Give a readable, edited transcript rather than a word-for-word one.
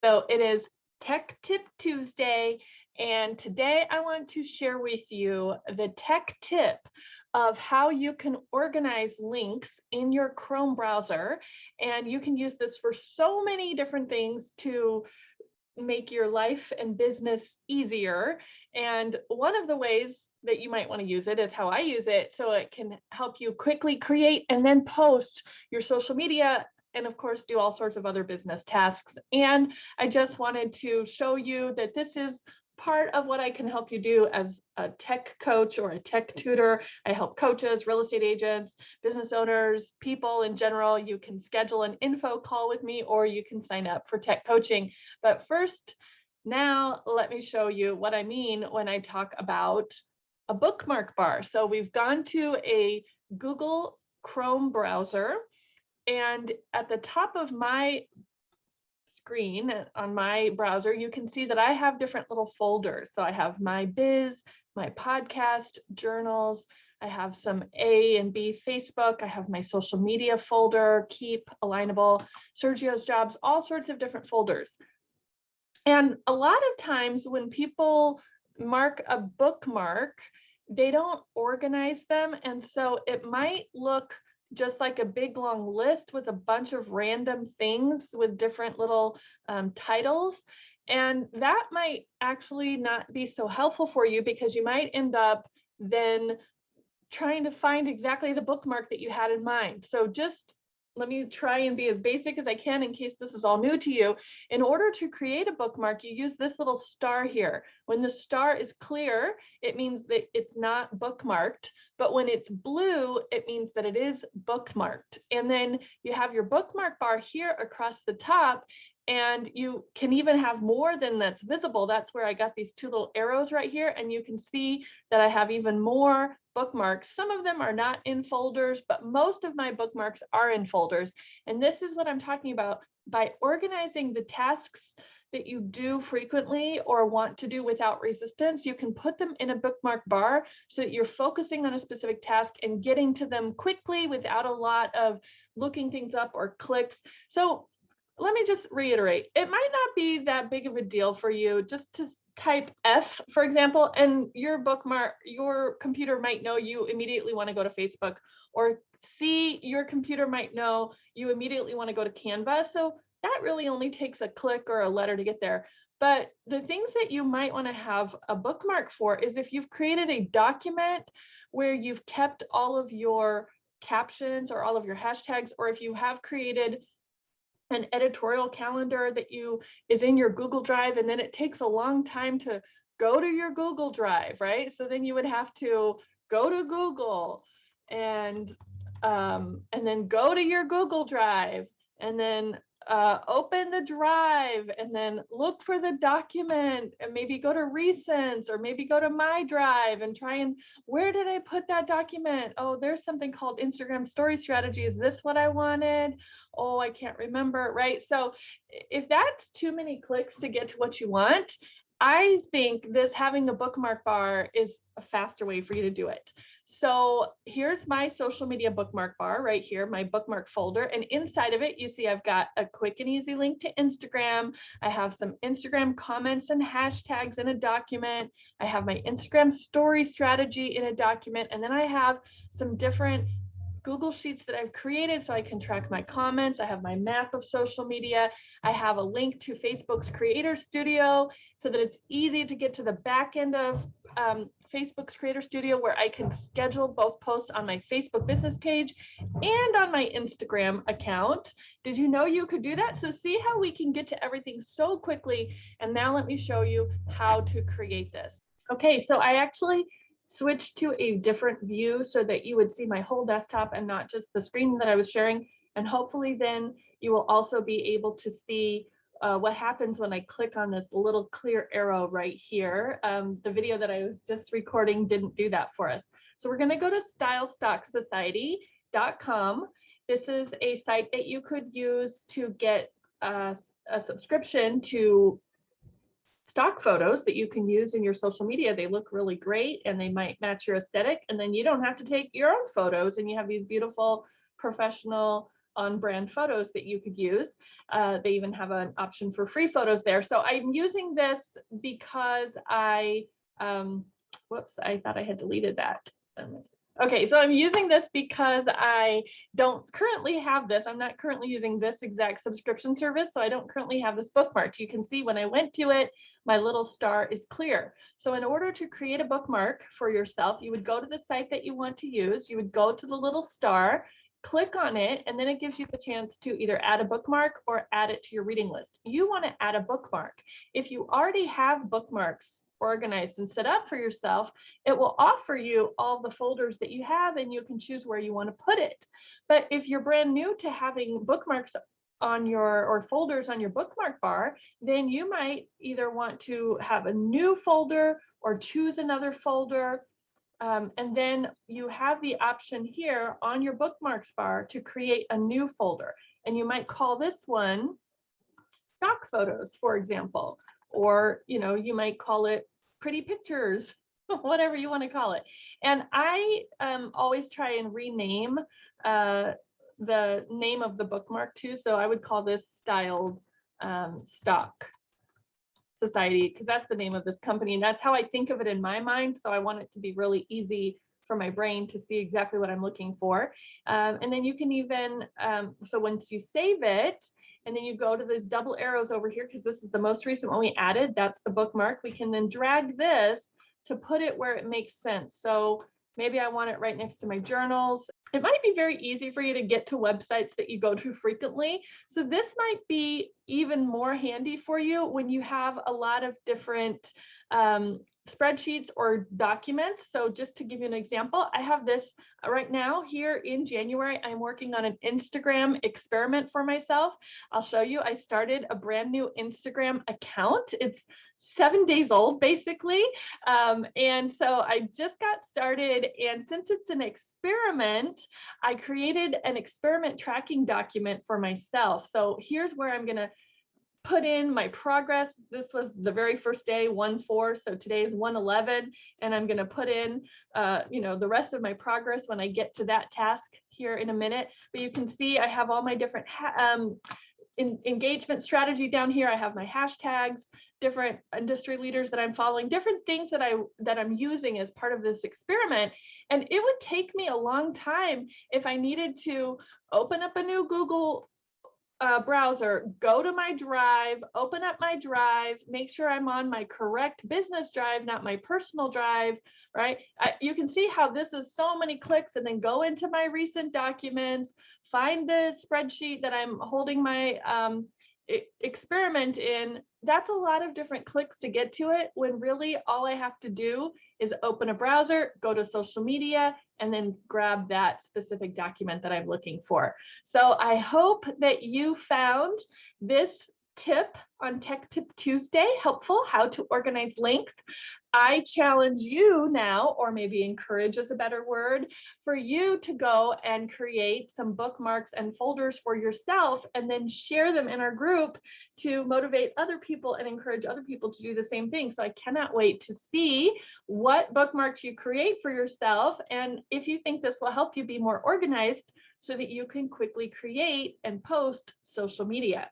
So it is Tech Tip Tuesday, and today I want to share with you the tech tip of how you can organize links in your Chrome browser. And you can use this for so many different things to make your life and business easier. And one of the ways that you might want to use it is how I use it, so it can help you quickly create and then post your social media, and of course do all sorts of other business tasks. And I just wanted to show you that this is part of what I can help you do as a tech coach or a tech tutor. I help coaches, real estate agents, business owners, people in general. You can schedule an info call with me, or you can sign up for tech coaching. But first, now let me show you what I mean when I talk about a bookmark bar. So we've gone to a Google Chrome browser, and at the top of my screen on my browser, you can see that I have different little folders. So I have my biz, my podcast, journals, I have some A and B Facebook, I have my social media folder, Keep, Alignable, Sergio's Jobs, all sorts of different folders. And a lot of times when people mark a bookmark, they don't organize them. And so it might look just like a big long list with a bunch of random things with different little titles. And that might actually not be so helpful for you, because you might end up then trying to find exactly the bookmark that you had in mind. So just let me try and be as basic as I can in case this is all new to you. In order to create a bookmark, you use this little star here. When the star is clear, it means that it's not bookmarked, but when it's blue, it means that it is bookmarked. And then you have your bookmark bar here across the top, and you can even have more than that's visible. That's where I got these two little arrows right here, and you can see that I have even more bookmarks. Some of them are not in folders, but most of my bookmarks are in folders. And this is what I'm talking about. By organizing the tasks that you do frequently or want to do without resistance, you can put them in a bookmark bar so that you're focusing on a specific task and getting to them quickly without a lot of looking things up or clicks. So let me just reiterate, it might not be that big of a deal for you just to type F, for example, and your computer might know you immediately want to go to Facebook, or C, your computer might know you immediately want to go to Canva. So that really only takes a click or a letter to get there. But the things that you might want to have a bookmark for is if you've created a document where you've kept all of your captions or all of your hashtags, or if you have created an editorial calendar that is in your Google Drive, and then it takes a long time to go to your Google Drive, right? So then you would have to go to Google and then go to your Google Drive, and then open the drive, and then look for the document, and maybe go to recents, or maybe go to my drive and try and, where did I put that document? Oh, there's something called Instagram story strategy. Is this what I wanted? Oh, I can't remember, right? So if that's too many clicks to get to what you want, I think having a bookmark bar is a faster way for you to do it. So here's my social media bookmark bar right here, my bookmark folder. And inside of it, you see I've got a quick and easy link to Instagram. I have some Instagram comments and hashtags in a document. I have my Instagram story strategy in a document. And then I have some different Google Sheets that I've created so I can track my comments. I have my map of social media. I have a link to Facebook's Creator Studio so that it's easy to get to the back end of Facebook's Creator Studio, where I can schedule both posts on my Facebook business page and on my Instagram account. Did you know you could do that? So see how we can get to everything so quickly. And now let me show you how to create this. Okay, so I actually switch to a different view so that you would see my whole desktop and not just the screen that I was sharing. And hopefully then you will also be able to see what happens when I click on this little clear arrow right here. The video that I was just recording didn't do that for us. So we're going to go to stylestocksociety.com. This is a site that you could use to get a subscription to stock photos that you can use in your social media. They look really great and they might match your aesthetic, and then you don't have to take your own photos, and you have these beautiful professional on brand photos that you could use. They even have an option for free photos there. So I'm using this because whoops, I thought I had deleted that. Okay, so I'm using this because I don't currently have this. I'm not currently using this exact subscription service, so I don't currently have this bookmarked. You can see when I went to it, my little star is clear. So in order to create a bookmark for yourself, you would go to the site that you want to use. You would go to the little star, click on it, and then it gives you the chance to either add a bookmark or add it to your reading list. You want to add a bookmark. If you already have bookmarks organized and set up for yourself, it will offer you all the folders that you have and you can choose where you want to put it. But if you're brand new to having bookmarks on your or folders on your bookmark bar, then you might either want to have a new folder or choose another folder. And then you have the option here on your bookmarks bar to create a new folder. And you might call this one stock photos, for example, or you might call it pretty pictures, whatever you want to call it. And I always try and rename the name of the bookmark too. So I would call this Styled Stock Society, because that's the name of this company, and that's how I think of it in my mind. So I want it to be really easy for my brain to see exactly what I'm looking for. And then you can even, so once you save it, and then you go to these double arrows over here, because this is the most recent one we added, that's the bookmark. We can then drag this to put it where it makes sense. So maybe I want it right next to my journals. It might be very easy for you to get to websites that you go to frequently. So this might be even more handy for you when you have a lot of different spreadsheets or documents. So just to give you an example, I have this right now here in January. I'm working on an Instagram experiment for myself. I'll show you. I started a brand new Instagram account. It's 7 days old, basically. And so I just got started. And since it's an experiment, I created an experiment tracking document for myself. So here's where I'm going to put in my progress. This was the very first day, 1/4. So today is 1/11, and I'm going to put in, the rest of my progress when I get to that task here in a minute. But you can see I have all my different engagement strategy down here. I have my hashtags, different industry leaders that I'm following, different things that I'm using as part of this experiment. And it would take me a long time if I needed to open up a new Google browser, go to my drive, open up my drive, make sure I'm on my correct business drive, not my personal drive, right? You can see how this is so many clicks, and then go into my recent documents, find the spreadsheet that I'm holding my experiment in. That's a lot of different clicks to get to it, when really all I have to do is open a browser, go to social media, and then grab that specific document that I'm looking for. So I hope that you found this tip on Tech Tip Tuesday helpful, how to organize links. I challenge you now, or maybe encourage is a better word, for you to go and create some bookmarks and folders for yourself, and then share them in our group to motivate other people and encourage other people to do the same thing. So I cannot wait to see what bookmarks you create for yourself, and if you think this will help you be more organized so that you can quickly create and post social media.